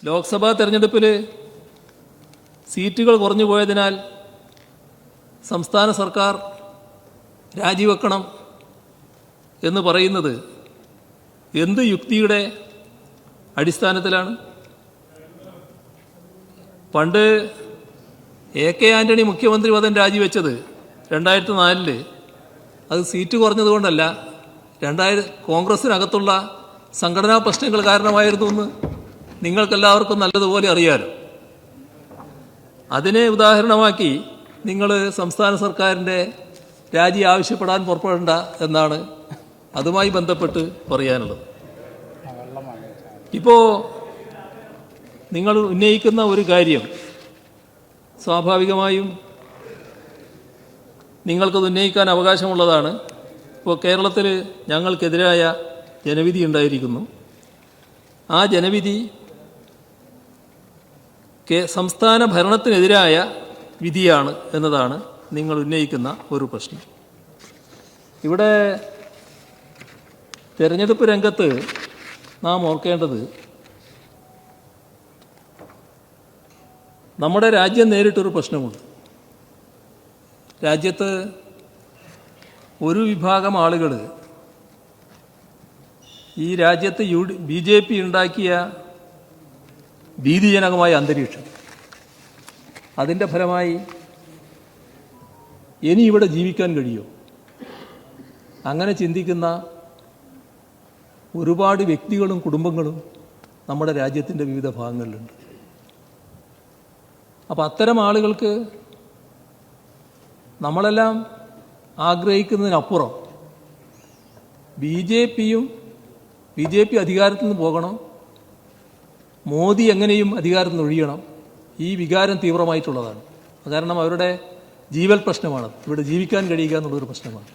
ലോക്സഭാ തെരഞ്ഞെടുപ്പിൽ സീറ്റുകൾ കുറഞ്ഞു പോയതിനാൽ സംസ്ഥാന സർക്കാർ രാജിവെക്കണം എന്ന് പറയുന്നത് എന്ത് യുക്തിയുടെ അടിസ്ഥാനത്തിലാണ്? പണ്ട് AK ആന്റണി മുഖ്യമന്ത്രി പദം രാജിവെച്ചത് 2004 അത് സീറ്റ് കുറഞ്ഞതുകൊണ്ടല്ല, കോൺഗ്രസിനകത്തുള്ള സംഘടനാ പ്രശ്നങ്ങൾ കാരണമായിരുന്നു എന്ന് നിങ്ങൾക്കെല്ലാവർക്കും നല്ലതുപോലെ അറിയാലോ. അതിനെ ഉദാഹരണമാക്കി നിങ്ങൾ സംസ്ഥാന സർക്കാരിൻ്റെ രാജി ആവശ്യപ്പെടാൻ പുറപ്പെടേണ്ട എന്നാണ് അതുമായി ബന്ധപ്പെട്ട് പറയാനുള്ളത്. ഇപ്പോൾ നിങ്ങൾ ഉന്നയിക്കുന്ന ഒരു കാര്യം സ്വാഭാവികമായും നിങ്ങൾക്കത് ഉന്നയിക്കാൻ അവകാശമുള്ളതാണ്. ഇപ്പോൾ കേരളത്തിൽ ഞങ്ങൾക്കെതിരായ ജനവിധി ഉണ്ടായിരിക്കുന്നു. ആ ജനവിധി സംസ്ഥാന ഭരണത്തിനെതിരായ വിധിയാണ് എന്നതാണ് നിങ്ങൾ ഉന്നയിക്കുന്ന ഒരു പ്രശ്നം. ഇവിടെ തെരഞ്ഞെടുപ്പ് രംഗത്ത് നാം ഓർക്കേണ്ടത്, നമ്മുടെ രാജ്യം നേരിട്ടൊരു പ്രശ്നമുണ്ട്. രാജ്യത്ത് ഒരു വിഭാഗം ആളുകൾ ഈ രാജ്യത്ത് BJP ഉണ്ടാക്കിയ ഭീതിജനകമായ അന്തരീക്ഷം, അതിൻ്റെ ഫലമായി ഇനി ഇവിടെ ജീവിക്കാൻ കഴിയുമോ? അങ്ങനെ ചിന്തിക്കുന്ന ഒരുപാട് വ്യക്തികളും കുടുംബങ്ങളും നമ്മുടെ രാജ്യത്തിൻ്റെ വിവിധ ഭാഗങ്ങളിലുണ്ട്. അപ്പോൾ അത്തരം ആളുകൾക്ക് നമ്മളെല്ലാം ആഗ്രഹിക്കുന്നതിനപ്പുറം BJP അധികാരത്തിൽ നിന്ന് പോകണം, മോദി എങ്ങനെയും അധികാരത്തിൽ നിന്ന് ഒഴിയണം, ഈ വികാരം തീവ്രമായിട്ടുള്ളതാണ്. കാരണം അവരുടെ ജീവൽ പ്രശ്നമാണ്, ഇവിടെ ജീവിക്കാൻ കഴിയുക എന്നുള്ളൊരു പ്രശ്നമാണ്.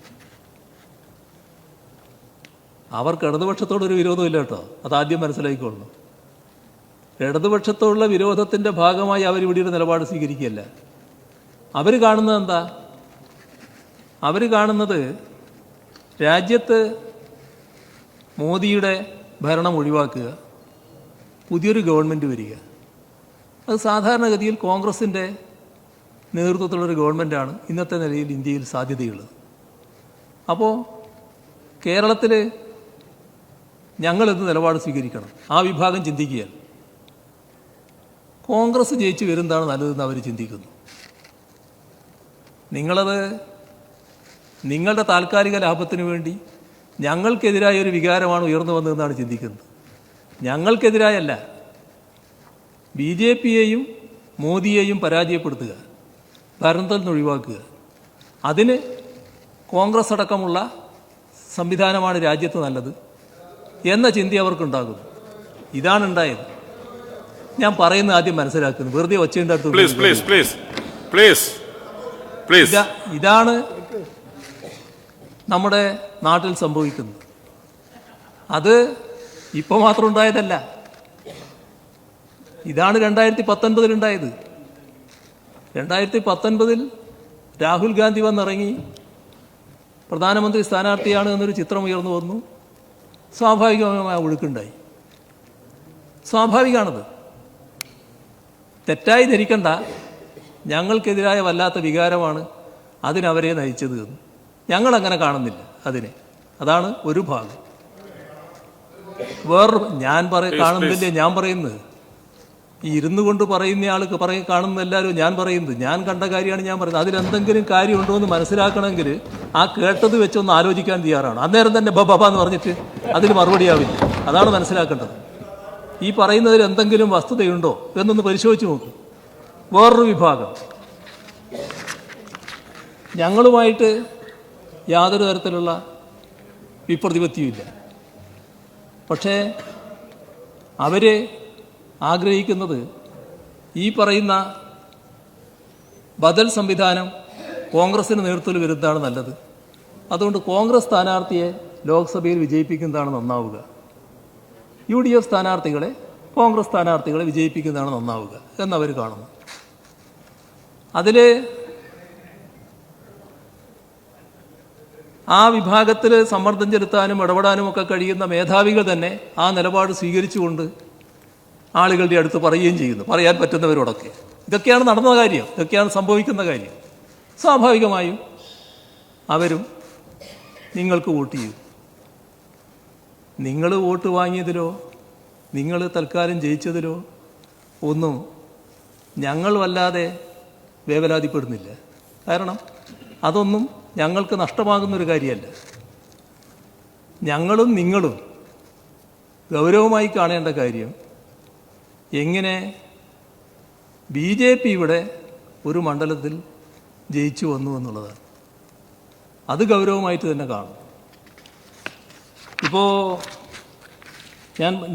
അവർക്ക് ഇടതുപക്ഷത്തോടൊരു വിരോധമില്ല കേട്ടോ, അതാദ്യം മനസ്സിലാക്കിക്കൊള്ളണം. ഇടതുപക്ഷത്തോടുള്ള വിരോധത്തിൻ്റെ ഭാഗമായി അവരിവിടെ ഒരു നിലപാട് സ്വീകരിക്കുകയല്ല. അവർ കാണുന്നത് എന്താ? അവർ കാണുന്നത് രാജ്യത്ത് മോദിയുടെ ഭരണം ഒഴിവാക്കുക, പുതിയൊരു ഗവൺമെൻറ് വരിക. അത് സാധാരണഗതിയിൽ കോൺഗ്രസിൻ്റെ നേതൃത്വത്തിലുള്ളൊരു ഗവൺമെൻറ്റാണ് ഇന്നത്തെ നിലയിൽ ഇന്ത്യയിൽ സാധ്യതയുള്ളത്. അപ്പോൾ കേരളത്തിൽ ഞങ്ങളെന്ത് നിലപാട് സ്വീകരിക്കണം? ആ വിഭാഗം ചിന്തിക്കുകയാണ്. കോൺഗ്രസ് ജയിച്ചു വരുന്നതാണ് നല്ലതെന്ന് അവർ ചിന്തിക്കുന്നു. നിങ്ങളത് നിങ്ങളുടെ താൽക്കാലിക ലാഭത്തിന് വേണ്ടി ഞങ്ങൾക്കെതിരായ ഒരു വികാരമാണ് ഉയർന്നു വന്നതെന്നാണ് ചിന്തിക്കുന്നത്. ഞങ്ങൾക്കെതിരായല്ല, BJPയെയും മോദിയെയും പരാജയപ്പെടുത്തുക, ഭരണത്തിൽ നിന്ന് ഒഴിവാക്കുക, അതിന് കോൺഗ്രസ് അടക്കമുള്ള സംവിധാനമാണ് രാജ്യത്ത് നല്ലത് എന്ന ചിന്ത അവർക്കുണ്ടാകും. ഇതാണ് ഉണ്ടായത്. ഞാൻ പറയുന്നത് ആദ്യം മനസ്സിലാക്കുന്നു, വെറുതെ ഒച്ചയുണ്ടാക്കും. ഇതാണ് നമ്മുടെ നാട്ടിൽ സംഭവിക്കുന്നത്. അത് ഇപ്പോൾ മാത്രം ഉണ്ടായതല്ല, ഇതാണ് 2019 ഉണ്ടായത്. 2019 രാഹുൽ ഗാന്ധി വന്നിറങ്ങി പ്രധാനമന്ത്രി സ്ഥാനാർത്ഥിയാണ് എന്നൊരു ചിത്രം ഉയർന്നു വന്നു. സ്വാഭാവികമായ ഒഴുക്കുണ്ടായി. സ്വാഭാവികമാണത്. തെറ്റായി ധരിക്കണ്ട, ഞങ്ങൾക്കെതിരായ വല്ലാത്ത വികാരമാണ് അതിനവരെ നയിച്ചത് എന്ന്. ഞങ്ങളങ്ങനെ കാണുന്നില്ല അതിനെ. അതാണ് ഒരു ഭാഗം. കാണുന്നില്ലേ ഞാൻ പറയുന്നത്? ഈ ഇരുന്നു കൊണ്ട് പറയുന്ന ആൾക്ക് കാണുന്ന എല്ലാവരും ഞാൻ പറയുന്നത്, ഞാൻ കണ്ട കാര്യമാണ് ഞാൻ പറയുന്നത്. അതിലെന്തെങ്കിലും കാര്യമുണ്ടോ എന്ന് മനസ്സിലാക്കണമെങ്കിൽ ആ കേട്ടത് വെച്ചൊന്ന് ആലോചിക്കാൻ തയ്യാറാണ്. അന്നേരം തന്നെ ബബ എന്ന് പറഞ്ഞിട്ട് അതിന് മറുപടിയാവില്ല. അതാണ് മനസ്സിലാക്കേണ്ടത്. ഈ പറയുന്നതിൽ എന്തെങ്കിലും വസ്തുതയുണ്ടോ എന്നൊന്ന് പരിശോധിച്ച് നോക്കും. വേറൊരു വിഭാഗം ഞങ്ങളുമായിട്ട് യാതൊരു തരത്തിലുള്ള വിപ്രതിപത്തിയുമില്ല. പക്ഷേ അവർ ആഗ്രഹിക്കുന്നത് ഈ പറയുന്ന ബദൽ സംവിധാനം കോൺഗ്രസിന് നേതൃത്വത്തിൽ വരുന്നതാണ് നല്ലത്. അതുകൊണ്ട് കോൺഗ്രസ് സ്ഥാനാർത്ഥിയെ ലോക്സഭയിൽ വിജയിപ്പിക്കുന്നതാണ് നന്നാവുക, UDF സ്ഥാനാർത്ഥികളെ കോൺഗ്രസ് സ്ഥാനാർത്ഥികളെ വിജയിപ്പിക്കുന്നതാണ് നന്നാവുക എന്നവർ കാണുന്നു. അതിൽ ആ വിഭാഗത്തിൽ സമ്മർദ്ദം ചെലുത്താനും ഇടപെടാനും ഒക്കെ കഴിയുന്ന മേധാവികൾ തന്നെ ആ നിലപാട് സ്വീകരിച്ചുകൊണ്ട് ആളുകളുടെ അടുത്ത് പറയുകയും ചെയ്യുന്നു, പറയാൻ പറ്റുന്നവരോടൊക്കെ. ഇതൊക്കെയാണ് നടന്ന കാര്യം, ഇതൊക്കെയാണ് സംഭവിക്കുന്ന കാര്യം. സ്വാഭാവികമായും അവരും നിങ്ങൾക്ക് വോട്ട് ചെയ്യും. നിങ്ങൾ വോട്ട് വാങ്ങിയതിലോ നിങ്ങൾ തൽക്കാലം ജയിച്ചതിലോ ഒന്നും ഞങ്ങൾ വല്ലാതെ വേവലാതിപ്പെടുന്നില്ല. കാരണം അതൊന്നും ഞങ്ങൾക്ക് നഷ്ടമാകുന്നൊരു കാര്യമല്ല. ഞങ്ങളും നിങ്ങളും ഗൗരവമായി കാണേണ്ട കാര്യം എങ്ങനെ BJP ഇവിടെ ഒരു മണ്ഡലത്തിൽ ജയിച്ചു വന്നു എന്നുള്ളതാണ്. അത് ഗൗരവമായിട്ട് തന്നെ കാണും. ഇപ്പോൾ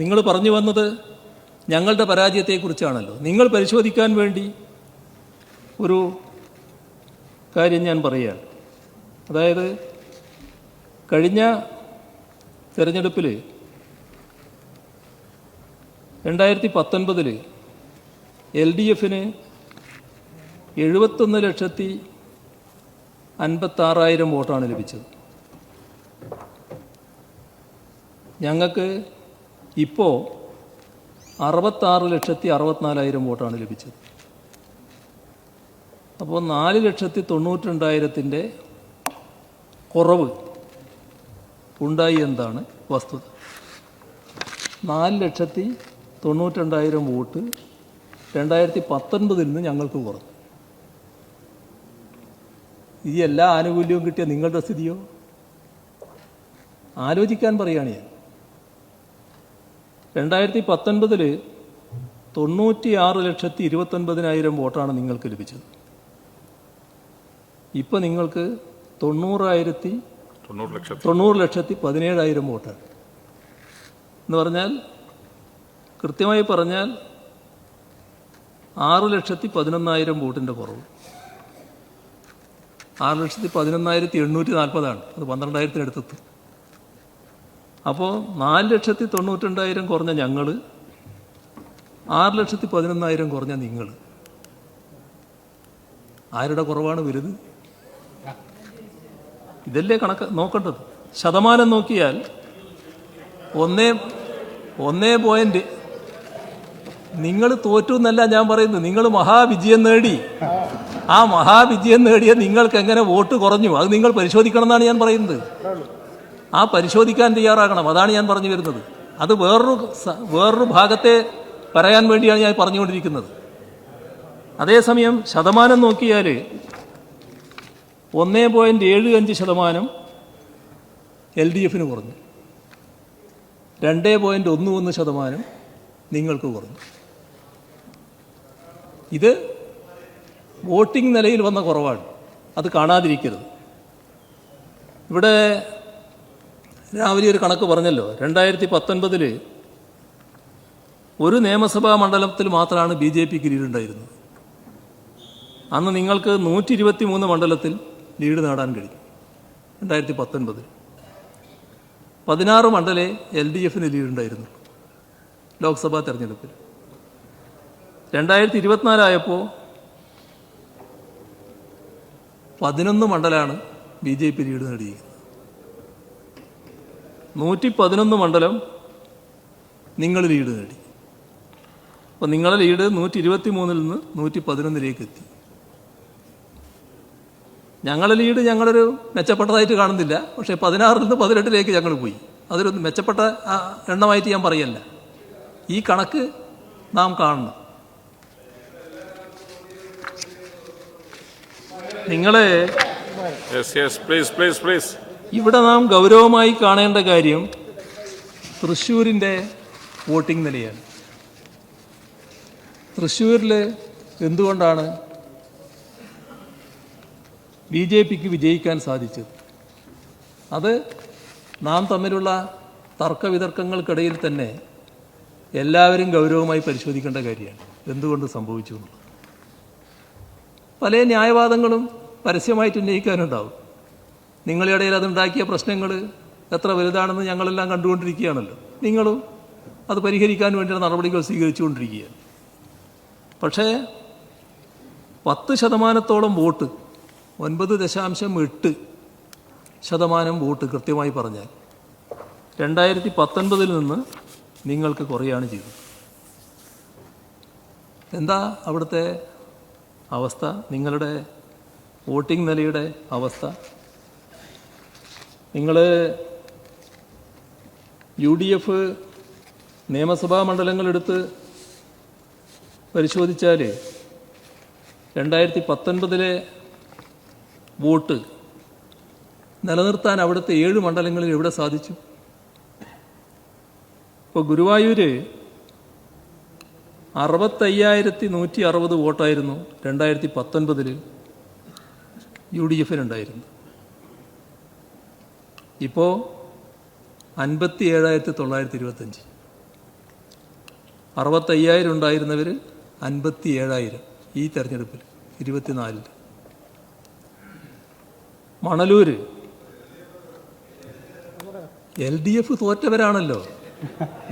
നിങ്ങൾ പറഞ്ഞു വന്നത് ഞങ്ങളുടെ പരാജയത്തെക്കുറിച്ചാണല്ലോ. നിങ്ങൾ പരിശോധിക്കാൻ വേണ്ടി ഒരു കാര്യം ഞാൻ പറയുകയാണ്. അതായത് കഴിഞ്ഞ തെരഞ്ഞെടുപ്പിൽ 2019 LDFന് 71,56,000 വോട്ടാണ് ലഭിച്ചത്. ഞങ്ങൾക്ക് ഇപ്പോൾ 66,64,000 വോട്ടാണ് ലഭിച്ചത്. അപ്പോൾ 4,92,000 കുറവ് ഉണ്ടായി എന്നതാണ് വസ്തുത. 4,92,000 വോട്ട് 2019 നിന്ന് ഞങ്ങൾക്ക് കുറഞ്ഞു. ഈ എല്ലാ ആനുകൂല്യവും കിട്ടിയ നിങ്ങളുടെ സ്ഥിതിയോ? ആലോചിക്കാൻ പറയുകയാണ് ഞാൻ. 2019 96,29,000 വോട്ടാണ് നിങ്ങൾക്ക് ലഭിച്ചത്. ഇപ്പം നിങ്ങൾക്ക് 90,17,000 വോട്ടാണ്. എന്ന് പറഞ്ഞാൽ കൃത്യമായി പറഞ്ഞാൽ 6,11,000 വോട്ടിൻ്റെ കുറവ്. 6,11,840 അത് 12,000-അടുത്തെത്തും. അപ്പോൾ 4,92,000 കുറഞ്ഞ ഞങ്ങൾ, 6,11,000 കുറഞ്ഞ നിങ്ങൾ. ആരുടെ കുറവാണ് വലുത്? ഇതല്ലേ കണക്ക് നോക്കേണ്ടത്. ശതമാനം നോക്കിയാൽ 1 നിങ്ങൾ തോറ്റു എന്നല്ല ഞാൻ പറയുന്നത്. നിങ്ങൾ മഹാവിജയം നേടി. ആ മഹാവിജയം നേടിയ നിങ്ങൾക്ക് എങ്ങനെ വോട്ട് കുറഞ്ഞു അത് നിങ്ങൾ പരിശോധിക്കണം എന്നാണ് ഞാൻ പറയുന്നത്. ആ പരിശോധിക്കാൻ തയ്യാറാകണം. അതാണ് ഞാൻ പറഞ്ഞു വരുന്നത്. അത് വേറൊരു ഭാഗത്തെ പറയാൻ വേണ്ടിയാണ് ഞാൻ പറഞ്ഞുകൊണ്ടിരിക്കുന്നത്. അതേസമയം ശതമാനം നോക്കിയാൽ 1.75% LDFന് കുറഞ്ഞു, 2.11% നിങ്ങൾക്ക് കുറഞ്ഞു. ഇത് വോട്ടിംഗ് നിലയിൽ വന്ന കുറവാണ്. അത് കാണാതിരിക്കരുത്. ഇവിടെ രാവിലെ ഒരു കണക്ക് പറഞ്ഞല്ലോ. 2019 ഒരു നിയമസഭാ മണ്ഡലത്തിൽ മാത്രമാണ് BJPക്ക് ലീഡുണ്ടായിരുന്നത്. അന്ന് നിങ്ങൾക്ക് 123 മണ്ഡലത്തിൽ ലീഡ് നേടാൻ കഴിയും. 2019 16 മണ്ഡലേ LDFന് ലീഡുണ്ടായിരുന്നു ലോക്സഭാ തെരഞ്ഞെടുപ്പിൽ. 2024 ആയപ്പോൾ 11 മണ്ഡലമാണ് BJP ലീഡ് നേടിയിരിക്കുന്നത്. 111 മണ്ഡലം നിങ്ങൾ ലീഡ് നേടി. അപ്പോൾ നിങ്ങളുടെ ലീഡ് 123 നിന്ന് 111 എത്തി. ഞങ്ങളുടെ ലീഡ് ഞങ്ങളൊരു മെച്ചപ്പെട്ടതായിട്ട് കാണുന്നില്ല. പക്ഷേ 16 നിന്ന് 18 ഞങ്ങൾ പോയി. അതൊരു മെച്ചപ്പെട്ട എണ്ണമായിട്ട് ഞാൻ പറയല്ല. ഈ കണക്ക് നാം കാണണം. നിങ്ങളെ ഇവിടെ നാം ഗൗരവമായി കാണേണ്ട കാര്യം തൃശ്ശൂരിൻ്റെ വോട്ടിംഗ് നിലയാണ്. തൃശ്ശൂരിൽ എന്തുകൊണ്ടാണ് BJPക്ക് വിജയിക്കാൻ സാധിച്ചത്? അത് നാം തമ്മിലുള്ള തർക്കവിതർക്കങ്ങൾക്കിടയിൽ തന്നെ എല്ലാവരും ഗൗരവമായി പരിശോധിക്കേണ്ട കാര്യമാണ് എന്തുകൊണ്ട് സംഭവിച്ചു എന്നുള്ളത്. പല ന്യായവാദങ്ങളും പരസ്യമായിട്ട് ഉന്നയിക്കാനുണ്ടാവും. നിങ്ങളുടെ ഇടയിൽ അതുണ്ടാക്കിയ പ്രശ്നങ്ങൾ എത്ര വലുതാണെന്ന് ഞങ്ങളെല്ലാം കണ്ടുകൊണ്ടിരിക്കുകയാണല്ലോ. നിങ്ങളും അത് പരിഹരിക്കാൻ വേണ്ടിയുള്ള നടപടികൾ സ്വീകരിച്ചുകൊണ്ടിരിക്കുകയാണ്. പക്ഷേ 10% വോട്ട്, 9.8% വോട്ട് കൃത്യമായി പറഞ്ഞാൽ 2019 നിന്ന് നിങ്ങൾക്ക് കുറയാണ് ചെയ്തത്. എന്താ അവിടുത്തെ അവസ്ഥ, നിങ്ങളുടെ വോട്ടിംഗ് നിലയുടെ അവസ്ഥ? നിങ്ങൾ UDF നിയമസഭാ മണ്ഡലങ്ങളെടുത്ത് പരിശോധിച്ചാൽ 2019 വോട്ട് നിലനിർത്താൻ അവിടുത്തെ 7 മണ്ഡലങ്ങളിൽ എവിടെ സാധിച്ചു? ഇപ്പോൾ ഗുരുവായൂർ 65,160 വോട്ടായിരുന്നു 2019 UDFനുണ്ടായിരുന്നു. ഇപ്പോൾ 57,925. 65,000 ഉണ്ടായിരുന്നവർ 57,000 ഈ തെരഞ്ഞെടുപ്പിൽ 24. മണലൂർ LDF തോറ്റവരാണല്ലോ,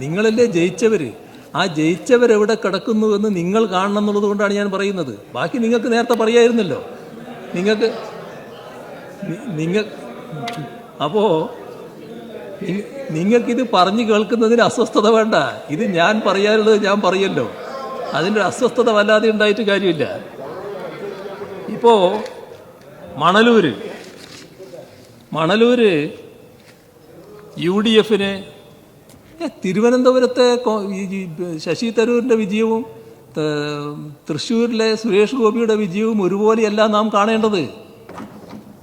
നിങ്ങളല്ലേ ജയിച്ചവർ. ആ ജയിച്ചവരെവിടെ കിടക്കുന്നുവെന്ന് നിങ്ങൾ കാണണം എന്നുള്ളത് കൊണ്ടാണ് ഞാൻ പറയുന്നത്. ബാക്കി നിങ്ങൾക്ക് നേരത്തെ പറയായിരുന്നല്ലോ. അപ്പോൾ നിങ്ങൾക്കിത് പറഞ്ഞു കേൾക്കുന്നതിന് അസ്വസ്ഥത വേണ്ട. ഇത് ഞാൻ പറയാനുള്ളത് ഞാൻ പറയല്ലോ, അതിൻ്റെ അസ്വസ്ഥത വല്ലാതെ ഉണ്ടായിട്ട് കാര്യമില്ല. ഇപ്പോൾ മണലൂർ UDFന് തിരുവനന്തപുരത്തെ ശശി തരൂരിൻ്റെ വിജയവും തൃശ്ശൂരിലെ സുരേഷ് ഗോപിയുടെ വിജയവും ഒരുപോലെയല്ല നാം കാണേണ്ടത്.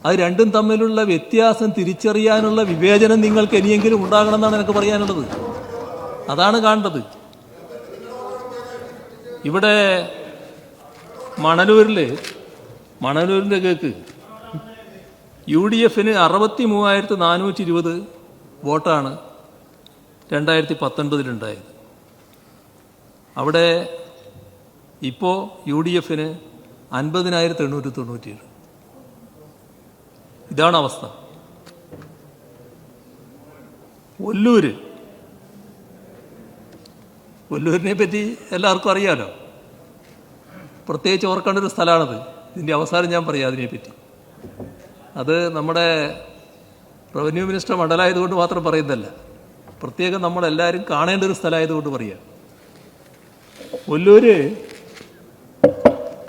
അത് രണ്ടും തമ്മിലുള്ള വ്യത്യാസം തിരിച്ചറിയാനുള്ള വിവേചനം നിങ്ങൾക്ക് ഇനിയെങ്കിലും ഉണ്ടാകണമെന്നാണ് എനിക്ക് പറയാനുള്ളത്. അതാണ് കാണേണ്ടത്. ഇവിടെ മണലൂരിൻ്റെ കേക്ക് UDFന് 63,420 വോട്ടാണ് 2019 ഉണ്ടായത്. അവിടെ ഇപ്പോൾ UDFന് 50,897. ഇതാണ് അവസ്ഥ. ഒല്ലൂരിനെ പറ്റി എല്ലാവർക്കും അറിയാലോ. പ്രത്യേകിച്ച് ഓർക്കേണ്ട ഒരു സ്ഥലമാണത്. ഇതിൻ്റെ അവസാനം ഞാൻ പറയാം അതിനെപ്പറ്റി. അത് നമ്മുടെ റവന്യൂ മിനിസ്റ്റർ മണ്ഡലമായതുകൊണ്ട് മാത്രം പറയുന്നതല്ല, പ്രത്യേകം നമ്മളെല്ലാവരും കാണേണ്ട ഒരു സ്ഥലമായതുകൊണ്ട് പറയാം. ഒല്ലൂര്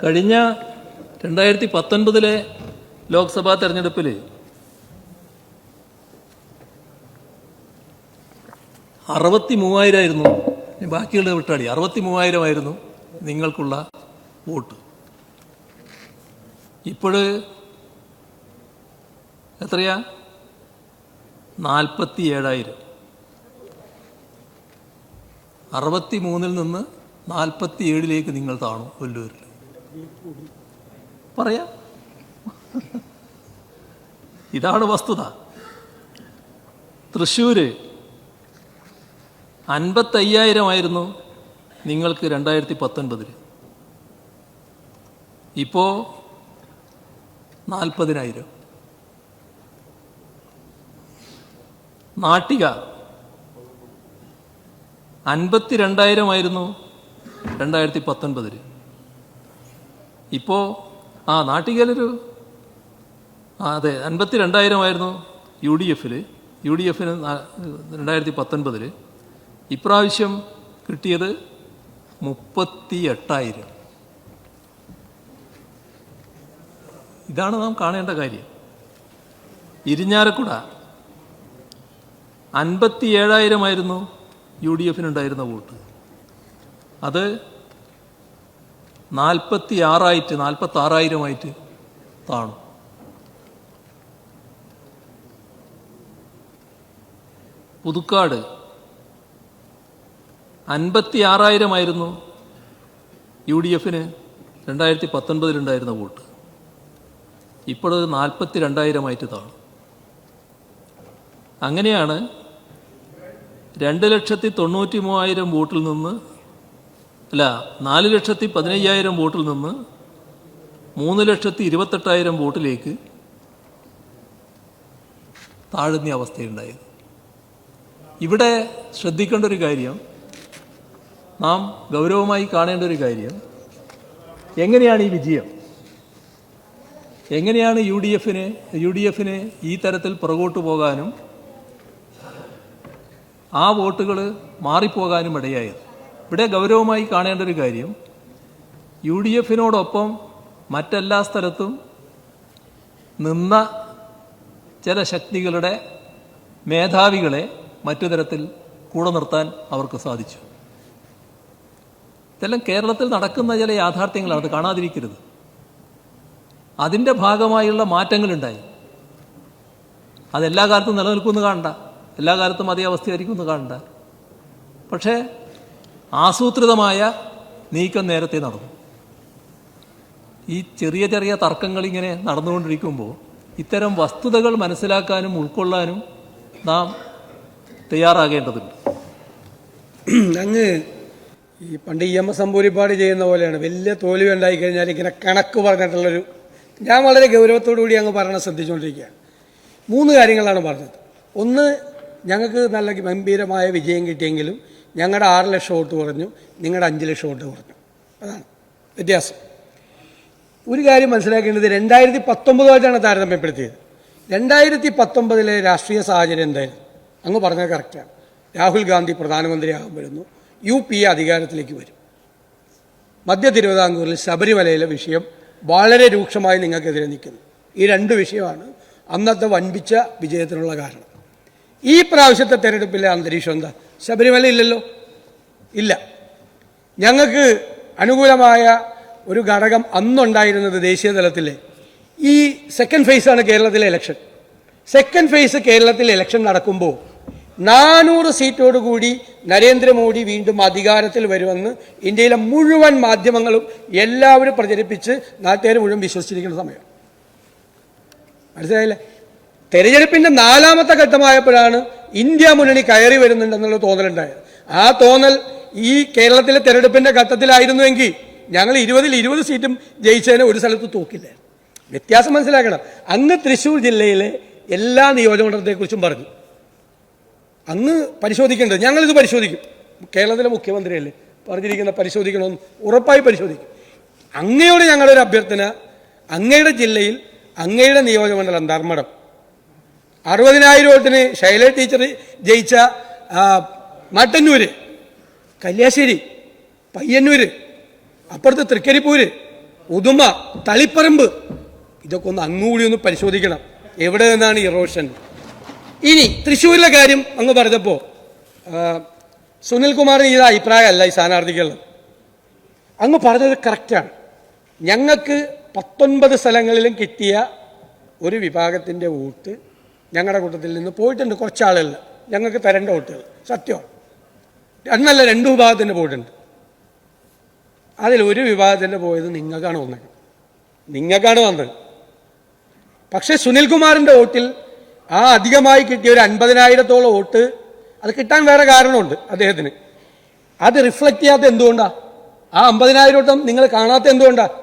കഴിഞ്ഞ 2019 ലോക്സഭാ തെരഞ്ഞെടുപ്പിൽ 63,000 ബാക്കിയുള്ള വിട്ടാടി 63,000 നിങ്ങൾക്കുള്ള വോട്ട്. ഇപ്പോഴ് എത്രയാ? 47,000. 63 നിന്ന് 47 നിങ്ങൾ താണു. ഒല്ലൂരിൽ പറയാം, ഇതാണ് വസ്തുത. തൃശ്ശൂർ 55,000 നിങ്ങൾക്ക് 2019. ഇപ്പോൾ 40,000. നാട്ടിക 52,000 2019. ഇപ്പോൾ നാട്ടികയിലൊരു അതെ 52,000 UDFന് 2019. ഇപ്രാവശ്യം കിട്ടിയത് 38,000. ഇതാണ് നാം കാണേണ്ട കാര്യം. ഇരിഞ്ഞാലക്കുട 57,000 UDFനുണ്ടായിരുന്ന വോട്ട്. അത് 46,000 താണു. പുതുക്കാട് 56,000 UDFന് 2019 ഉണ്ടായിരുന്ന വോട്ട്. ഇപ്പോൾ 42,000 താണു. അങ്ങനെയാണ് 2,93,000 വോട്ടിൽ നിന്ന് 4,15,000 വോട്ടിൽ നിന്ന് 3,28,000 വോട്ടിലേക്ക് താഴുന്ന അവസ്ഥയുണ്ടായത്. ഇവിടെ ശ്രദ്ധിക്കേണ്ട ഒരു കാര്യം, നാം ഗൗരവമായി കാണേണ്ട ഒരു കാര്യം, എങ്ങനെയാണ് ഈ വിജയം, എങ്ങനെയാണ് UDFന് ഈ തരത്തിൽ പുറകോട്ട് പോകാനും ആ വോട്ടുകൾ മാറിപ്പോകാനും ഇടയായത്. ഇവിടെ ഗൗരവമായി കാണേണ്ട ഒരു കാര്യം, UDF-നോടൊപ്പം മറ്റെല്ലാ സ്ഥലത്തും നിന്ന ചില ശക്തികളുടെ മേധാവികളെ മറ്റു തരത്തിൽ കൂടെ നിർത്താൻ അവർക്ക് സാധിച്ചു. ഇതെല്ലാം കേരളത്തിൽ നടക്കുന്ന ചില യാഥാർത്ഥ്യങ്ങളാണ്, അത് കാണാതിരിക്കരുത്. അതിൻ്റെ ഭാഗമായുള്ള മാറ്റങ്ങളുണ്ടായി. അതെല്ലാ കാലത്തും നിലനിൽക്കുമെന്ന് കാണണ്ട, എല്ലാ കാലത്തും അതേ അവസ്ഥയായിരിക്കുമെന്ന് കാണണ്ട. പക്ഷേ ആസൂത്രിതമായ നീക്കം നേരത്തെ നടന്നു. ഈ ചെറിയ ചെറിയ തർക്കങ്ങളിങ്ങനെ നടന്നുകൊണ്ടിരിക്കുമ്പോൾ ഇത്തരം വസ്തുതകൾ മനസ്സിലാക്കാനും ഉൾക്കൊള്ളാനും നാം തയ്യാറാകേണ്ടതുണ്ട്. അങ്ങ് ഈ പണ്ട് EMS അമ്പൂരിപ്പാട് ചെയ്യുന്ന പോലെയാണ്, വലിയ തോൽവി ഉണ്ടായിക്കഴിഞ്ഞാൽ ഇങ്ങനെ കണക്ക് പറഞ്ഞിട്ടുള്ളൊരു, ഞാൻ വളരെ ഗൗരവത്തോടു കൂടി അങ്ങ് പറയണം ശ്രദ്ധിച്ചുകൊണ്ടിരിക്കുകയാണ്. 3 കാര്യങ്ങളാണ് പറഞ്ഞത്. ഒന്ന്, ഞങ്ങൾക്ക് നല്ല ഗംഭീരമായ വിജയം കിട്ടിയെങ്കിലും ഞങ്ങളുടെ 6 ലക്ഷം വോട്ട് കുറഞ്ഞു, നിങ്ങളുടെ 5 ലക്ഷം വോട്ട് കുറഞ്ഞു. അതാണ് വ്യത്യാസം. ഒരു കാര്യം മനസ്സിലാക്കേണ്ടത് 2019 താരതമ്യപ്പെടുത്തിയത്. 2019 രാഷ്ട്രീയ സാഹചര്യം എന്തായിരുന്നു? അങ്ങ് പറഞ്ഞത് കറക്റ്റാണ്. രാഹുൽ ഗാന്ധി പ്രധാനമന്ത്രിയാകാൻ വരുന്നു, UPA അധികാരത്തിലേക്ക് വരും. മധ്യ തിരുവിതാംകൂറിൽ ശബരിമലയിലെ വിഷയം വളരെ രൂക്ഷമായി നിങ്ങൾക്കെതിരെ നിൽക്കുന്നു. ഈ 2 വിഷയമാണ് അന്നത്തെ വൻപിച്ച വിജയത്തിനുള്ള കാരണം. ഈ പ്രാവശ്യത്തെ തെരഞ്ഞെടുപ്പിലെ അന്തരീക്ഷം എന്താ? ശബരിമല ഇല്ലല്ലോ, ഇല്ല. ഞങ്ങൾക്ക് അനുകൂലമായ ഒരു ഘടകം അന്നുണ്ടായിരുന്നത് ദേശീയ തലത്തിലെ ഈ സെക്കൻഡ് ഫേസാണ് കേരളത്തിലെ ഇലക്ഷൻ. സെക്കൻഡ് ഫേസ് കേരളത്തിലെ ഇലക്ഷൻ നടക്കുമ്പോൾ 400 സീറ്റോടുകൂടി നരേന്ദ്രമോദി വീണ്ടും അധികാരത്തിൽ വരുമെന്ന് ഇന്ത്യയിലെ മുഴുവൻ മാധ്യമങ്ങളും എല്ലാവരും പ്രചരിപ്പിച്ച് നാട്ടുകാർ മുഴുവൻ വിശ്വസിച്ചിരിക്കുന്ന സമയം. മനസ്സിലായില്ലേ? തെരഞ്ഞെടുപ്പിന്റെ 4ാമത്തെ ഘട്ടമായപ്പോഴാണ് ഇന്ത്യ മുന്നണി കയറി വരുന്നുണ്ടെന്നുള്ള തോന്നലുണ്ടായത്. ആ തോന്നൽ ഈ കേരളത്തിലെ തെരഞ്ഞെടുപ്പിന്റെ ഘട്ടത്തിലായിരുന്നുവെങ്കിൽ ഞങ്ങൾ 20ൽ 20 സീറ്റും ജയിച്ചതിന് ഒരു സ്ഥലത്ത് തോക്കില്ല. വ്യത്യാസം മനസ്സിലാക്കണം. അങ്ങ് തൃശ്ശൂർ ജില്ലയിലെ എല്ലാ നിയോജകമണ്ഡലത്തെക്കുറിച്ചും പറഞ്ഞു. അങ്ങ് പരിശോധിക്കേണ്ടത്, ഞങ്ങളിത് പരിശോധിക്കും. കേരളത്തിലെ മുഖ്യമന്ത്രിയല്ലേ പറഞ്ഞിരിക്കുന്ന, പരിശോധിക്കണമെന്ന് ഉറപ്പായി പരിശോധിക്കും. അങ്ങയോട് ഞങ്ങളൊരു അഭ്യർത്ഥന, അങ്ങയുടെ ജില്ലയിൽ അങ്ങയുടെ നിയോജകമണ്ഡലം ധർമ്മടം 60,000 വോട്ടിന് ശൈല ടീച്ചർ ജയിച്ച മട്ടന്നൂര്, കല്യാശ്ശേരി, പയ്യന്നൂര്, അപ്പുറത്ത് തൃക്കരിപ്പൂര്, ഉദുമ, തളിപ്പറമ്പ്, ഇതൊക്കെ ഒന്ന് അങ്ങുകൂടി ഒന്ന് പരിശോധിക്കണം. എവിടെ നിന്നാണ് ഇറോഷൻ? ഇനി തൃശ്ശൂരിലെ കാര്യം അങ്ങ് പറഞ്ഞപ്പോൾ സുനിൽകുമാറിന് ഇത് അഭിപ്രായമല്ല ഈ സ്ഥാനാർത്ഥിക്കുള്ളത്. അങ്ങ് പറഞ്ഞത് കറക്റ്റാണ്. ഞങ്ങൾക്ക് 19 സ്ഥലങ്ങളിലും കിട്ടിയ ഒരു വിഭാഗത്തിൻ്റെ വോട്ട് ഞങ്ങളുടെ കൂട്ടത്തിൽ നിന്ന് പോയിട്ടുണ്ട്. കുറച്ചാളുകളിൽ ഞങ്ങൾക്ക് തരേണ്ട വോട്ടുകൾ സത്യമാണ്. അന്നല്ല 2 വിഭാഗത്തിൻ്റെ പോയിട്ടുണ്ട്. അതിലൊരു വിഭാഗത്തിൻ്റെ പോയത് നിങ്ങൾക്കാണ് വന്നത്, നിങ്ങൾക്കാണ് വന്നത്. പക്ഷേ സുനിൽകുമാറിൻ്റെ വോട്ടിൽ ആ അധികമായി കിട്ടിയ ഒരു 50,000-ഓളം വോട്ട്, അത് കിട്ടാൻ വേറെ കാരണമുണ്ട് അദ്ദേഹത്തിന്. അത് റിഫ്ലക്റ്റ് ചെയ്യാത്ത എന്തുകൊണ്ടാണ്? ആ 50,000 വോട്ടും നിങ്ങൾ കാണാത്ത എന്തുകൊണ്ടാണ്?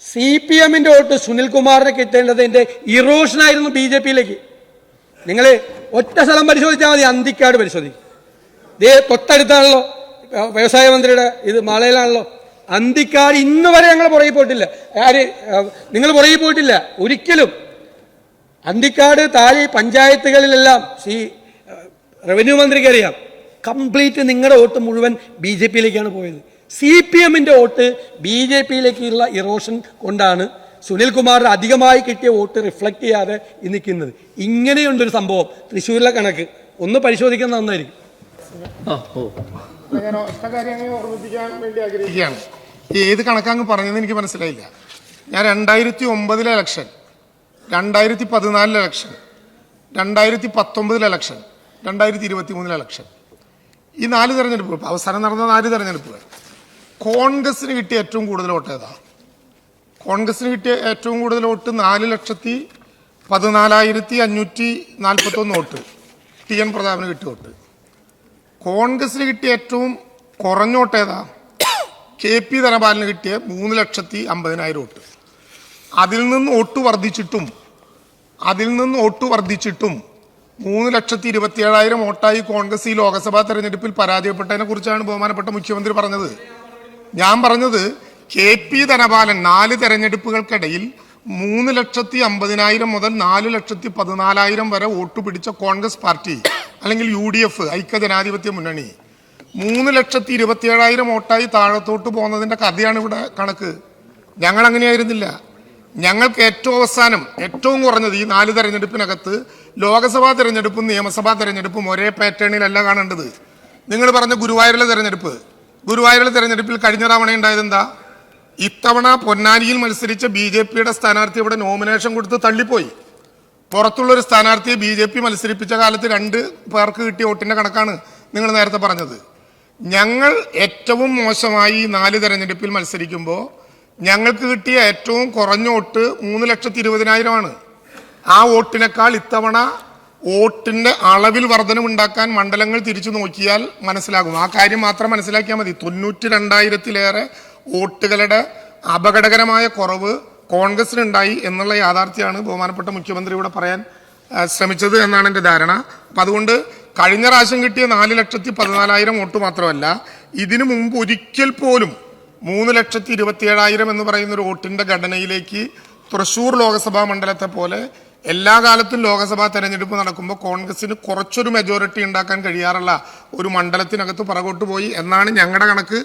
CPM-ന്റെ വോട്ട് സുനിൽകുമാറിന് കിട്ടേണ്ടതിൻ്റെ ഇറോഷനായിരുന്നു BJP-യിലേക്ക്. നിങ്ങൾ ഒറ്റ സ്ഥലം പരിശോധിച്ചാൽ മതി, അന്തിക്കാട് പരിശോധിക്കും. ഇതേ തൊട്ടടുത്താണല്ലോ വ്യവസായ മന്ത്രിയുടെ ഇത് മാളയിലാണല്ലോ. അന്തിക്കാട് ഇന്ന് വരെ ഞങ്ങൾ പുറകെ പോയിട്ടില്ല. നിങ്ങൾ പുറകെ പോയിട്ടില്ല ഒരിക്കലും. അന്തിക്കാട് താഴെ പഞ്ചായത്തുകളിലെല്ലാം റവന്യൂ മന്ത്രിക്ക് അറിയാം, കംപ്ലീറ്റ് നിങ്ങളുടെ വോട്ട് മുഴുവൻ BJP-യിലേക്കാണ് പോയത്. CPM-ന്റെ വോട്ട് BJP-യിലേക്കുള്ള ഇറോഷൻ കൊണ്ടാണ് സുനിൽകുമാറിന് അധികമായി കിട്ടിയ വോട്ട് റിഫ്ലക്ട് ചെയ്യാതെ നിൽക്കുന്നത്. ഇങ്ങനെയുണ്ടൊരു സംഭവം തൃശ്ശൂരിലെ കണക്ക് ഒന്ന് പരിശോധിക്കാൻ നന്നായിരിക്കും. ഞാൻ ഒറ്റ കാര്യം അങ്ങ് ഓർമ്മിപ്പിക്കാൻ വേണ്ടി ആഗ്രഹിക്കുകയാണ്. ഏത് കണക്കങ്ങ് പറഞ്ഞതെന്ന് എനിക്ക് മനസ്സിലായില്ല. ഞാൻ 2009 ഇലക്ഷൻ, 2014 ഇലക്ഷൻ, 2019 ഇലക്ഷൻ, 2023 ഇലക്ഷൻ, ഈ 4 തെരഞ്ഞെടുപ്പുകൾ, അവസാനം നടന്ന 4 തെരഞ്ഞെടുപ്പുകൾ, കോൺഗ്രസിന് കിട്ടിയ ഏറ്റവും കൂടുതൽ വോട്ട് ഏതാ? കോൺഗ്രസിന് കിട്ടിയ ഏറ്റവും കൂടുതൽ വോട്ട് 4,14,541 വോട്ട് TN പ്രതാപന് കിട്ടിയ വോട്ട്. കോൺഗ്രസിന് കിട്ടിയ ഏറ്റവും കുറഞ്ഞ വോട്ട് ഏതാ? KP ധനപാലിന് കിട്ടിയ 3,50,000 വോട്ട്. അതിൽ നിന്ന് വോട്ട് വർദ്ധിച്ചിട്ടും 3,27,000 വോട്ടായി കോൺഗ്രസ് ഈ ലോക്സഭാ തെരഞ്ഞെടുപ്പിൽ പരാജയപ്പെട്ടതിനെ കുറിച്ചാണ് ബഹുമാനപ്പെട്ട മുഖ്യമന്ത്രി പറഞ്ഞത്. ഞാൻ പറഞ്ഞത് KP ധനപാലൻ 4 തെരഞ്ഞെടുപ്പുകൾക്കിടയിൽ 3,50,000 മുതൽ 4,14,000 വരെ വോട്ട് പിടിച്ച കോൺഗ്രസ് പാർട്ടി അല്ലെങ്കിൽ UDF ഐക്യജനാധിപത്യ മുന്നണി 3,27,000 വോട്ടായി താഴത്തോട്ട് പോകുന്നതിൻ്റെ കഥയാണ് ഇവിടെ കണക്ക്. ഞങ്ങൾ അങ്ങനെയായിരുന്നില്ല. ഞങ്ങൾക്ക് ഏറ്റവും അവസാനം ഏറ്റവും കുറഞ്ഞത് ഈ 4 തെരഞ്ഞെടുപ്പിനകത്ത് ലോക്സഭാ തെരഞ്ഞെടുപ്പും നിയമസഭാ തെരഞ്ഞെടുപ്പും ഒരേ പാറ്റേണിലല്ല കാണേണ്ടത്. നിങ്ങൾ പറഞ്ഞ ഗുരുവായൂരിലെ തെരഞ്ഞെടുപ്പിൽ കഴിഞ്ഞ തവണ ഉണ്ടായത് എന്താ? ഇത്തവണ പൊന്നാനിയിൽ മത്സരിച്ച BJPയുടെ സ്ഥാനാർത്ഥി ഇവിടെ നോമിനേഷൻ കൊടുത്ത് തള്ളിപ്പോയി. പുറത്തുള്ളൊരു സ്ഥാനാർത്ഥിയെ BJP മത്സരിപ്പിച്ച കാലത്ത് 2 പേർക്ക് കിട്ടിയ വോട്ടിന്റെ കണക്കാണ് നിങ്ങൾ നേരത്തെ പറഞ്ഞത്. ഞങ്ങൾ ഏറ്റവും മോശമായി 4 തെരഞ്ഞെടുപ്പിൽ മത്സരിക്കുമ്പോൾ ഞങ്ങൾക്ക് കിട്ടിയ ഏറ്റവും കുറഞ്ഞ വോട്ട് 3,20,000 ആ വോട്ടിനേക്കാൾ ഇത്തവണ വോട്ടിന്റെ അളവിൽ വർധനമുണ്ടാക്കാൻ മണ്ഡലങ്ങൾ തിരിച്ചു നോക്കിയാൽ മനസ്സിലാകും. ആ കാര്യം മാത്രം മനസ്സിലാക്കിയാൽ മതി. 92,000-ലേറെ വോട്ടുകളുടെ അപകടകരമായ കുറവ് കോൺഗ്രസിനുണ്ടായി എന്നുള്ള യാഥാർത്ഥ്യമാണ് ബഹുമാനപ്പെട്ട മുഖ്യമന്ത്രി ഇവിടെ പറയാൻ ശ്രമിച്ചത് എന്നാണ് എൻ്റെ ധാരണ. അപ്പം അതുകൊണ്ട് കഴിഞ്ഞ പ്രാവശ്യം കിട്ടിയ 4,14,000 വോട്ട് മാത്രമല്ല, ഇതിനു മുമ്പ് ഒരിക്കൽ പോലും 3,27,000 എന്ന് പറയുന്ന ഒരു വോട്ടിന്റെ ഘടനയിലേക്ക് തൃശ്ശൂർ ലോക്സഭാ മണ്ഡലത്തെ പോലെ എല്ലാ കാലത്തും ലോക്സഭാ തെരഞ്ഞെടുപ്പ് നടക്കുമ്പോൾ കോൺഗ്രസിന് കുറച്ചൊരു മെജോറിറ്റി ഉണ്ടാക്കാൻ കഴിയാറുള്ള ഒരു മണ്ഡലത്തിനകത്ത് പുറകോട്ട് പോയി എന്നാണ് ഞങ്ങളുടെ കണക്ക്.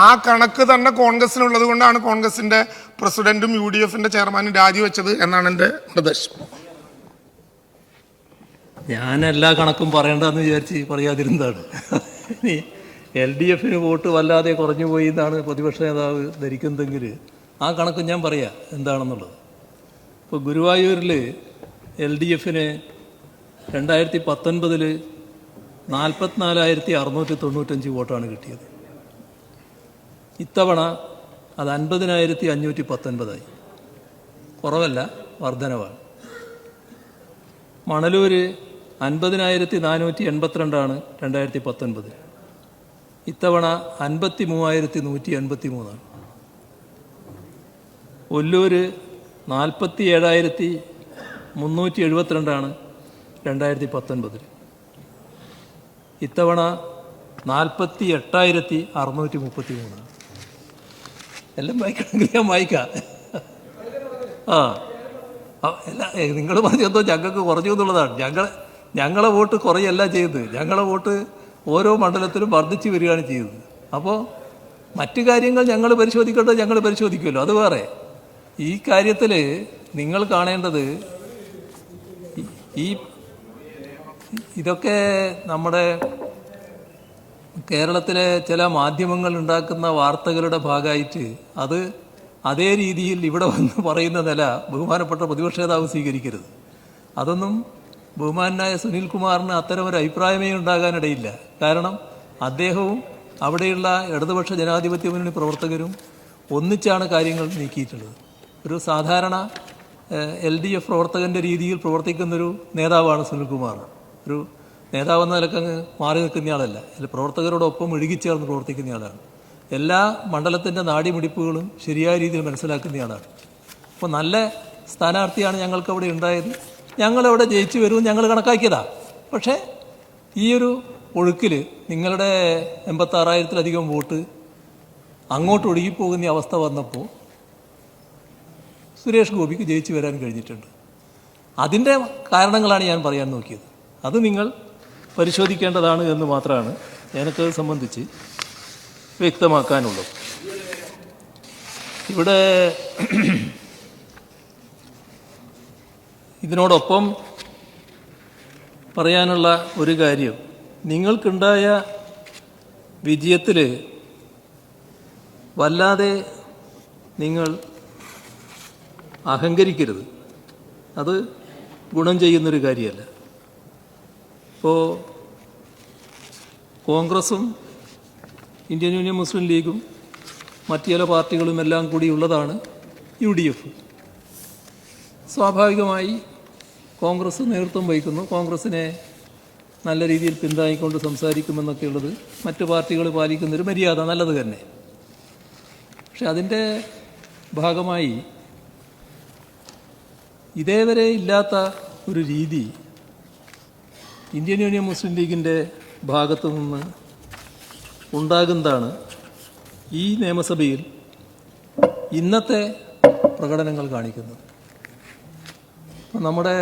ആ കണക്ക് തന്നെ കോൺഗ്രസിനുള്ളത് കൊണ്ടാണ് കോൺഗ്രസിന്റെ പ്രസിഡന്റും UDFന്റെ ചെയർമാനും രാജിവെച്ചത് എന്നാണ് എൻ്റെ നിർദ്ദേശം. ഞാൻ എല്ലാ കണക്കും പറയേണ്ടതെന്ന് വിചാരിച്ച് പറയാതിരുന്നതാണ്. ഇനി LDFന് വോട്ട് വല്ലാതെ കുറഞ്ഞു പോയി എന്നാണ് പ്രതിപക്ഷ നേതാവ് ധരിക്കുന്നതെങ്കിൽ ആ കണക്ക് ഞാൻ പറയാം എന്താണെന്നുള്ളത്. ഇപ്പോൾ ഗുരുവായൂരിൽ LDFന് 2019 44,695 വോട്ടാണ് കിട്ടിയത്. ഇത്തവണ അത് 50,519 കുറവല്ല, വർധനവാണ്. മണലൂർ 50,482 2019. ഇത്തവണ 53,183. ഒല്ലൂർ 47,372 2019. ഇത്തവണ 48,633. എല്ലാം വായിക്കണമെങ്കിൽ ഞാൻ വായിക്കാം. നിങ്ങൾ പറഞ്ഞെന്തോ ഞങ്ങൾക്ക് കുറഞ്ഞു എന്നുള്ളതാണ്. ഞങ്ങളെ വോട്ട് കുറയല്ല ചെയ്തത്. ഞങ്ങളെ വോട്ട് ഓരോ മണ്ഡലത്തിലും വർദ്ധിച്ചു വരികയാണ് ചെയ്തത്. അപ്പോൾ മറ്റു കാര്യങ്ങൾ ഞങ്ങൾ പരിശോധിക്കേണ്ടത് ഞങ്ങൾ പരിശോധിക്കുമല്ലോ, അത് വേറെ. ഈ കാര്യത്തിൽ നിങ്ങൾ കാണേണ്ടത് ഇതൊക്കെ നമ്മുടെ കേരളത്തിലെ ചില മാധ്യമങ്ങൾ ഉണ്ടാക്കുന്ന വാർത്തകളുടെ ഭാഗമായിട്ട് അത് അതേ രീതിയിൽ ഇവിടെ വന്ന് പറയുന്ന നില ബഹുമാനപ്പെട്ട പ്രതിപക്ഷ നേതാവ് സ്വീകരിക്കരുത്. അതൊന്നും ബഹുമാനായ സുനിൽകുമാറിന് അത്തരമൊരു അഭിപ്രായമേ ഉണ്ടാകാനിടയില്ല. കാരണം അദ്ദേഹവും അവിടെയുള്ള ഇടതുപക്ഷ ജനാധിപത്യ മുന്നണി പ്രവർത്തകരും ഒന്നിച്ചാണ് കാര്യങ്ങൾ നീക്കിയിട്ടുള്ളത്. ഒരു സാധാരണ LDF പ്രവർത്തകൻ്റെ രീതിയിൽ പ്രവർത്തിക്കുന്നൊരു നേതാവാണ് സുനിൽകുമാർ. ഒരു നേതാവെന്ന നിലക്കങ്ങ് മാറി നിൽക്കുന്നയാളല്ല, പ്രവർത്തകരോടൊപ്പം ഇഴുകിച്ചേർന്ന് പ്രവർത്തിക്കുന്നയാളാണ്. എല്ലാ മണ്ഡലത്തിൻ്റെ നാടിമിടിപ്പുകളും ശരിയായ രീതിയിൽ മനസ്സിലാക്കുന്നയാളാണ്. അപ്പോൾ നല്ല സ്ഥാനാർത്ഥിയാണ് ഞങ്ങൾക്കവിടെ ഉണ്ടായത്. ഞങ്ങളവിടെ ജയിച്ചു വരുമെന്ന് ഞങ്ങൾ കണക്കാക്കിയതാണ്. പക്ഷേ ഈ ഒരു ഒഴുക്കിൽ നിങ്ങളുടെ 86,000-ലധികം വോട്ട് അങ്ങോട്ട് ഒഴുകിപ്പോകുന്ന അവസ്ഥ വന്നപ്പോൾ സുരേഷ് ഗോപിക്ക് ജയിച്ചു വരാൻ കഴിഞ്ഞിട്ടുണ്ട്. അതിൻ്റെ കാരണങ്ങളാണ് ഞാൻ പറയാൻ നോക്കിയത്. അത് നിങ്ങൾ പരിശോധിക്കേണ്ടതാണ് എന്ന് മാത്രമാണ് എനിക്കത് സംബന്ധിച്ച് വ്യക്തമാക്കാനുള്ളത്. ഇവിടെ ഇതിനോടൊപ്പം പറയാനുള്ള ഒരു കാര്യം, നിങ്ങൾക്കുണ്ടായ വിജയത്തിൽ വല്ലാതെ നിങ്ങൾ അഹങ്കരിക്കരുത്. അത് ഗുണം ചെയ്യുന്നൊരു കാര്യമല്ല. ഇപ്പോൾ കോൺഗ്രസും ഇന്ത്യൻ യൂണിയൻ മുസ്ലിം ലീഗും മറ്റു ചില പാർട്ടികളും എല്ലാം കൂടി ഉള്ളതാണ് UDF. സ്വാഭാവികമായി കോൺഗ്രസ് നേതൃത്വം വഹിക്കുന്നു. കോൺഗ്രസിനെ നല്ല രീതിയിൽ പിന്താങ്ങിക്കൊണ്ട് സംസാരിക്കുമെന്നൊക്കെയുള്ളത് മറ്റു പാർട്ടികൾ പാലിക്കുന്നൊരു മര്യാദ നല്ലത് തന്നെ. പക്ഷെ അതിൻ്റെ ഭാഗമായി ഇതേവരെ ഇല്ലാത്ത ഒരു രീതി ഇന്ത്യൻ യൂണിയൻ മുസ്ലിം ലീഗിൻ്റെ ഭാഗത്തു നിന്ന് ഉണ്ടാകുന്നതാണ് ഈ നിയമസഭയിൽ ഇന്നത്തെ പ്രകടനങ്ങൾ കാണിക്കുന്നത്. നമ്മുടെ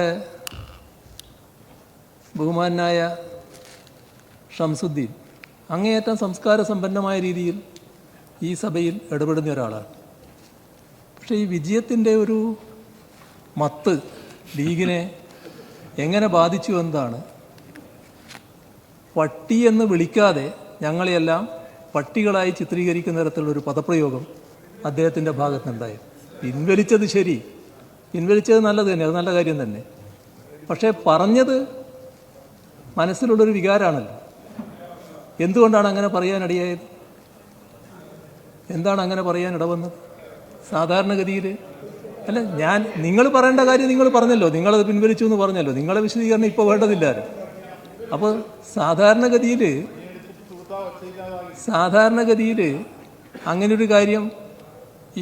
ബഹുമാനായ ഷംസുദ്ദീൻ അങ്ങേയറ്റം സംസ്കാര സമ്പന്നമായ രീതിയിൽ ഈ സഭയിൽ ഇടപെടുന്ന ഒരാളാണ്. പക്ഷേ ഈ വിജയത്തിൻ്റെ ഒരു മത്ത് ലീഗിനെ എങ്ങനെ ബാധിച്ചു എന്നതാണ്. പട്ടി എന്ന് വിളിക്കാതെ ഞങ്ങളെയെല്ലാം പട്ടികളായി ചിത്രീകരിക്കുന്ന തരത്തിലുള്ളൊരു പദപ്രയോഗം അദ്ദേഹത്തിൻ്റെ ഭാഗത്തുനിന്നുണ്ടായി. പിൻവലിച്ചത് ശരി, പിൻവലിച്ചത് നല്ലത് തന്നെ, അത് നല്ല കാര്യം തന്നെ. പക്ഷേ പറഞ്ഞത് മനസ്സിലുള്ളൊരു വികാരമാണല്ലോ. എന്തുകൊണ്ടാണ് അങ്ങനെ പറയാനിടയായത്? എന്താണ് അങ്ങനെ പറയാൻ ഇടവന്നത്? സാധാരണഗതിയിൽ അല്ല, നിങ്ങൾ പറയേണ്ട കാര്യം നിങ്ങൾ പറഞ്ഞല്ലോ, നിങ്ങളത് പിൻവലിച്ചു എന്ന് പറഞ്ഞല്ലോ, നിങ്ങളെ വിശദീകരണം ഇപ്പോൾ വേണ്ടതില്ലാരും. അപ്പോൾ സാധാരണഗതിയിൽ അങ്ങനൊരു കാര്യം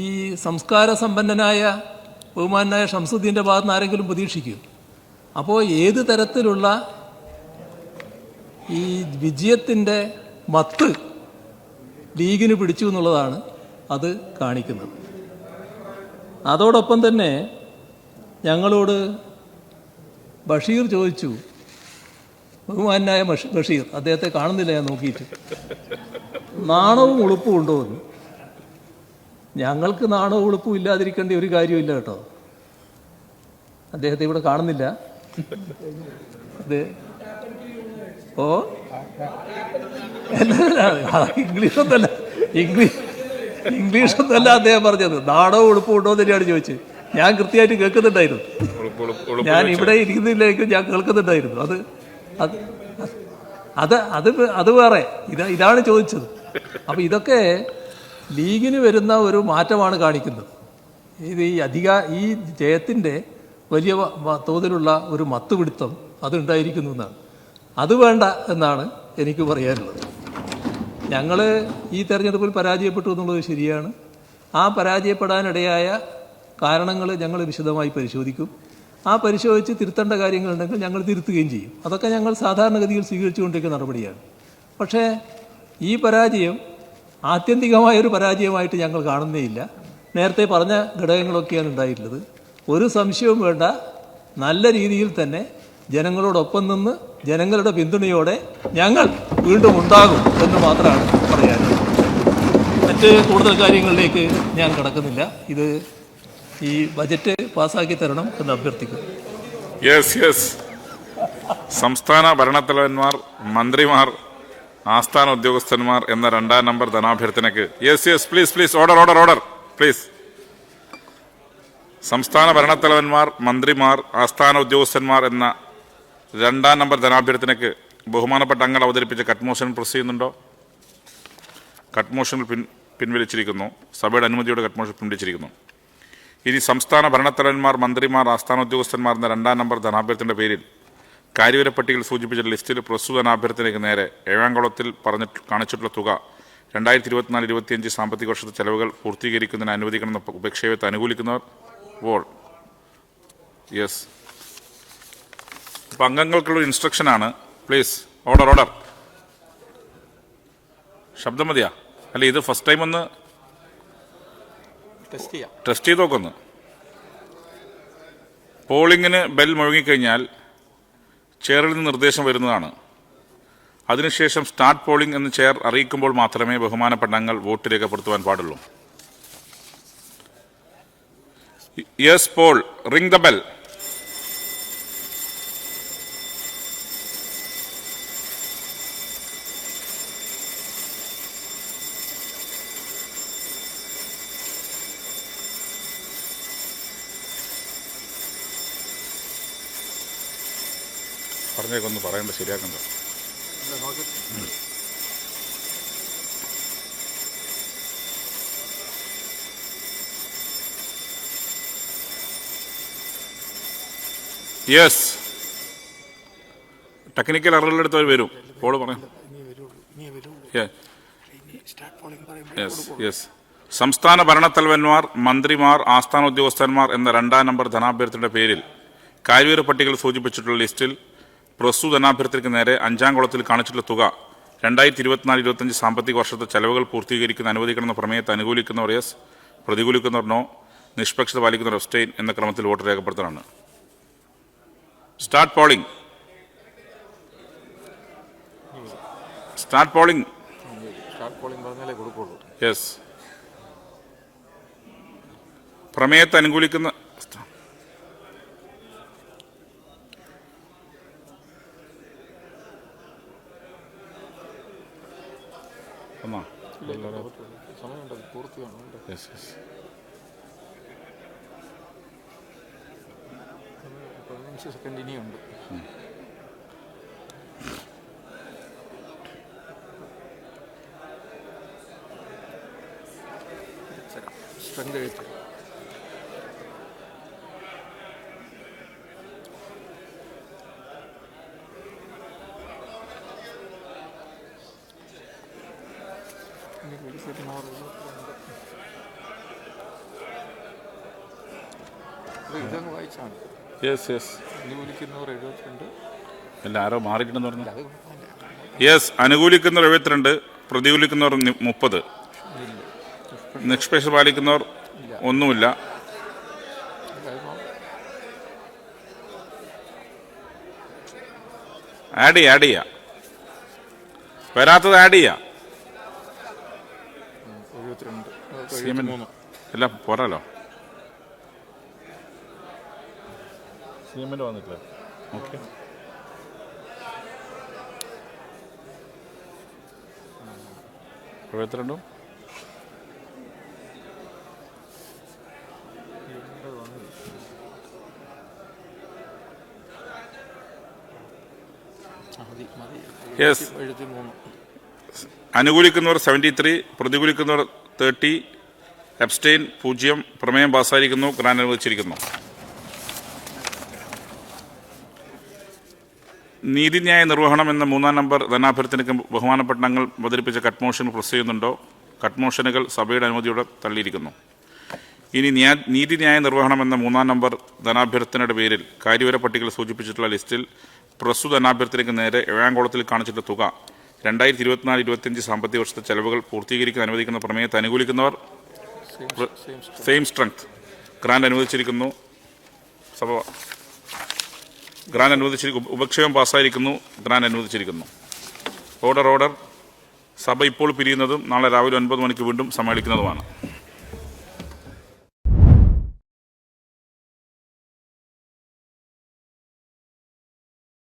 ഈ സംസ്കാര സമ്പന്നനായ ബഹുമാനായ ഷംസുദ്ദീൻ്റെ ഭാഗത്ത് നിന്ന് ആരെങ്കിലും പ്രതീക്ഷിക്കും? അപ്പോൾ ഏത് തരത്തിലുള്ള ഈ വിജയത്തിൻ്റെ മത്ത് ലീഗിന് പിടിച്ചു എന്നുള്ളതാണ് അത് കാണിക്കുന്നത്. അതോടൊപ്പം തന്നെ ഞങ്ങളോട് ബഷീർ ചോദിച്ചു, ബഹുമാനായ ബഷീർ, അദ്ദേഹത്തെ കാണുന്നില്ല ഞാൻ നോക്കിയിട്ട്, നാണവും ഉളുപ്പും ഉണ്ടോ എന്ന്. ഞങ്ങൾക്ക് നാണവും ഉളുപ്പും ഇല്ലാതിരിക്കേണ്ട ഒരു കാര്യമില്ല കേട്ടോ. അദ്ദേഹത്തെ ഇവിടെ കാണുന്നില്ല. ഓ ഇംഗ്ലീഷൊന്നല്ല, ഇംഗ്ലീഷൊന്നല്ല അദ്ദേഹം പറഞ്ഞത്. നാണവും ഉളുപ്പും ഉണ്ടോ എന്ന് തന്നെയാണ് ചോദിച്ചത്. ഞാൻ കൃത്യമായിട്ട് കേൾക്കുന്നുണ്ടായിരുന്നു. ഞാൻ ഇവിടെ ഇരിക്കുന്നില്ലെങ്കിൽ ഞാൻ കേൾക്കുന്നുണ്ടായിരുന്നു. അത് വേറെ, ഇതാണ് ചോദിച്ചത്. അപ്പം ഇതൊക്കെ ലീഗിന് വരുന്ന ഒരു മാറ്റമാണ് കാണിക്കുന്നത്. ഇത് ഈ ജയത്തിൻ്റെ വലിയ തോതിലുള്ള ഒരു മത്തുപിടുത്തം അതുണ്ടായിരിക്കുന്നു എന്നാണ്. അത് വേണ്ട എന്നാണ് എനിക്ക് പറയാനുള്ളത്. ഞങ്ങൾ ഈ തെരഞ്ഞെടുപ്പിൽ പരാജയപ്പെട്ടു എന്നുള്ളത് ശരിയാണ്. ആ പരാജയപ്പെടാനിടയായ കാരണങ്ങൾ ഞങ്ങൾ വിശദമായി പരിശോധിക്കും. ആ പരിശോധിച്ച് തിരുത്തേണ്ട കാര്യങ്ങളുണ്ടെങ്കിൽ ഞങ്ങൾ തിരുത്തുകയും ചെയ്യും. അതൊക്കെ ഞങ്ങൾ സാധാരണഗതിയിൽ സ്വീകരിച്ചുകൊണ്ടിരിക്കുന്ന നടപടിയാണ്. പക്ഷേ ഈ പരാജയം ആത്യന്തികമായൊരു പരാജയമായിട്ട് ഞങ്ങൾ കാണുന്നേയില്ല. നേരത്തെ പറഞ്ഞ ഘടകങ്ങളൊക്കെയാണ് ഉണ്ടായിട്ടുള്ളത്. ഒരു സംശയവും വേണ്ട, നല്ല രീതിയിൽ തന്നെ ജനങ്ങളോടൊപ്പം നിന്ന് ജനങ്ങളുടെ പിന്തുണയോടെ ഞങ്ങൾ വീണ്ടും ഉണ്ടാകും എന്ന് മാത്രമാണ് പറയാനുള്ളത്. മറ്റ് കൂടുതൽ കാര്യങ്ങളിലേക്ക് ഞാൻ കടക്കുന്നില്ല. ഇത് ഈ ബജറ്റ് പാസ്സാക്കി തരണം എന്ന് അഭ്യർത്ഥിക്കുന്നു. സംസ്ഥാന ഭരണത്തലവന്മാർ, മന്ത്രിമാർ, ആസ്ഥാന ഉദ്യോഗസ്ഥന്മാർ എന്ന 2-ാം നമ്പർ ധനാഭ്യർത്ഥനയ്ക്ക് പ്ലീസ് ഓർഡർ പ്ലീസ്. സംസ്ഥാന ഭരണത്തലവന്മാർ, മന്ത്രിമാർ, ആസ്ഥാന ഉദ്യോഗസ്ഥന്മാർ എന്ന 2-ാം നമ്പർ ധനാഭ്യർത്ഥനയ്ക്ക് ബഹുമാനപ്പെട്ട അംഗങ്ങൾ അവതരിപ്പിച്ച കട്ട് മോഷൻ പ്രസ് ചെയ്യുന്നുണ്ടോ? കട്ട് മോഷൻ പിൻവലിച്ചിരിക്കുന്നു. സഭയുടെ അനുമതിയോടെ കട്ട് മോഷൻ പിൻവലിച്ചിരിക്കുന്നു. ഇനി സംസ്ഥാന ഭരണത്തലവന്മാർ, മന്ത്രിമാർ, ആസ്ഥാന ഉദ്യോഗസ്ഥന്മാർ എന്ന 2-ാം നമ്പർ ധനാഭ്യർത്ഥനയുടെ പേരിൽ കാര്യവര പട്ടികയിൽ സൂചിപ്പിച്ച ലിസ്റ്റിൽ പ്രസ്തുത ധനാഭ്യർത്ഥനയ്ക്ക് നേരെ ഏഴാംകുളത്തിൽ കാണിച്ചിട്ടുള്ള തുക 2024-25 സാമ്പത്തിക വർഷത്തെ ചെലവുകൾ പൂർത്തീകരിക്കുന്നതിന് അനുവദിക്കണമെന്ന ഉപക്ഷേപത്തെ അനുകൂലിക്കുന്നവർ വോൾ. അപ്പം അംഗങ്ങൾക്കുള്ള ഇൻസ്ട്രക്ഷനാണ്. Please order. ശബ്ദം മതിയാ? അല്ല, ഇത് ഫസ്റ്റ് ടൈം ഒന്ന് ടെസ്റ്റ് ചെയ്ത് നോക്കൊന്ന്. പോളിങ്ങിന് ബെൽ മുഴങ്ങിക്കഴിഞ്ഞാൽ ചെയറിൽ നിന്ന് നിർദ്ദേശം വരുന്നതാണ്. അതിനുശേഷം സ്റ്റാർട്ട് പോളിംഗ് എന്ന് ചെയർ അറിയിക്കുമ്പോൾ മാത്രമേ ബഹുമാനപ്പെട്ട അംഗങ്ങൾ വോട്ട് രേഖപ്പെടുത്തുവാൻ പാടുള്ളൂ. Yes poll, ring the bell. പറഞ്ഞേക്കൊന്ന് പറയേണ്ട, ശരിയാക്കണ്ട. യെസ്, ടെക്നിക്കൽ എററിലെടുത്തവർ വരും. പോള് പറയാം. യെസ്. സംസ്ഥാന ഭരണത്തലവന്മാർ, മന്ത്രിമാർ, ആസ്ഥാന ഉദ്യോഗസ്ഥന്മാർ എന്ന 2-ാം നമ്പർ ധനാഭ്യർത്ഥനയുടെ പേരിൽ കാര്യവര പട്ടികയിൽ സൂചിപ്പിച്ചിട്ടുള്ള ലിസ്റ്റിൽ പ്രസ്തുത ധനാഭ്യർത്ഥനയ്ക്ക് നേരെ 5-ാം കുളത്തിൽ കാണിച്ചിട്ടുള്ള തുക 2024-25 സാമ്പത്തിക വർഷത്തെ ചെലവുകൾ പൂർത്തീകരിക്കുന്ന അനുവദിക്കണമെന്ന പ്രമേയത്തെ അനുകൂലിക്കുന്നവർ യെസ്, പ്രതികൂലിക്കുന്നവർ നോ, നിഷ്പക്ഷത പാലിക്കുന്നവർ അബ്സ്റ്റെയിൻ എന്ന ക്രമത്തിൽ വോട്ട് രേഖപ്പെടുത്തലാണ്. Start polling. യെസ്. പ്രമേയത്തെ അനുകൂലിക്കുന്ന ഒന്നാ യെസ് യെസ്. സെക്കൻഡ് ഇനിയുണ്ട്. സ്ട്രെങ്ത് എഴുത്ത്. ഇതങ്ങ് വായിച്ചാണ്. Yes yes. അനുകൂലിക്കുന്നവർ 72. അല്ല, ആരോ മാറിയിട്ടുണ്ടെന്ന് പറഞ്ഞു. യെസ്. അനുകൂലിക്കുന്നവർ 72, പ്രതികൂലിക്കുന്നവർ 30, നിഷ്പക്ഷ പാലിക്കുന്നവർ ഒന്നുമില്ല. ആഡ് ചെയ്യാം. വരാത്തത് ആഡ് ചെയ്യാം. 72. എല്ലാം പോരാലോ. സിമെന്റ് വന്നിട്ടില്ല. ഓക്കെ. എഴുപത്തിരണ്ടും യെസ്. അനുകൂലിക്കുന്നവർ 73, പ്രതികൂലിക്കുന്നവർ 30, അബ്സ്റ്റെയിൻ 0. പ്രമേയം പാസ്സായിരിക്കുന്നു. ഗ്രാന്റ് അനുവദിച്ചിരിക്കുന്നു. നീതിന്യായ നിർവഹണം എന്ന 3-ാം നമ്പർ ധനാഭ്യർത്ഥനയ്ക്ക് ബഹുമാനപ്പെട്ട അംഗങ്ങൾ അവതരിപ്പിച്ച കട്ട് മോഷൻ പ്രസ് ചെയ്യുന്നുണ്ടോ? കട്ട് മോഷനുകൾ സഭയുടെ അനുമതിയോടെ തള്ളിയിരിക്കുന്നു. ഇനി നീതിന്യായ നിർവഹണം എന്ന 3-ാം നമ്പർ ധനാഭ്യർത്ഥനയുടെ പേരിൽ കാര്യവര പട്ടികയിൽ സൂചിപ്പിച്ചിട്ടുള്ള ലിസ്റ്റിൽ പ്രസ്തുത ധനാഭ്യർത്ഥനയ്ക്ക് നേരെ ഏഴാംകുളത്തിൽ കാണിച്ചിട്ടുള്ള തുക 2024-25 സാമ്പത്തിക വർഷത്തെ ചെലവുകൾ പൂർത്തീകരിക്കാൻ അനുവദിക്കുന്ന പ്രമേയത്തെ അനുകൂലിക്കുന്നവർ സെയിം സ്ട്രെങ്ത്. ഗ്രാന്റ് അനുവദിച്ചിരിക്കുന്നു. സഭ ഗ്രാന്റ് അനുവദിച്ചിരിക്കുന്നു. ഉപക്ഷേപം പാസ്സായിരിക്കുന്നു. ഗ്രാന്റ് അനുവദിച്ചിരിക്കുന്നു. ഓർഡർ. സഭ ഇപ്പോൾ പിരിയുന്നതും നാളെ രാവിലെ 9 മണിക്ക് വീണ്ടും സമ്മേളിക്കുന്നതുമാണ്.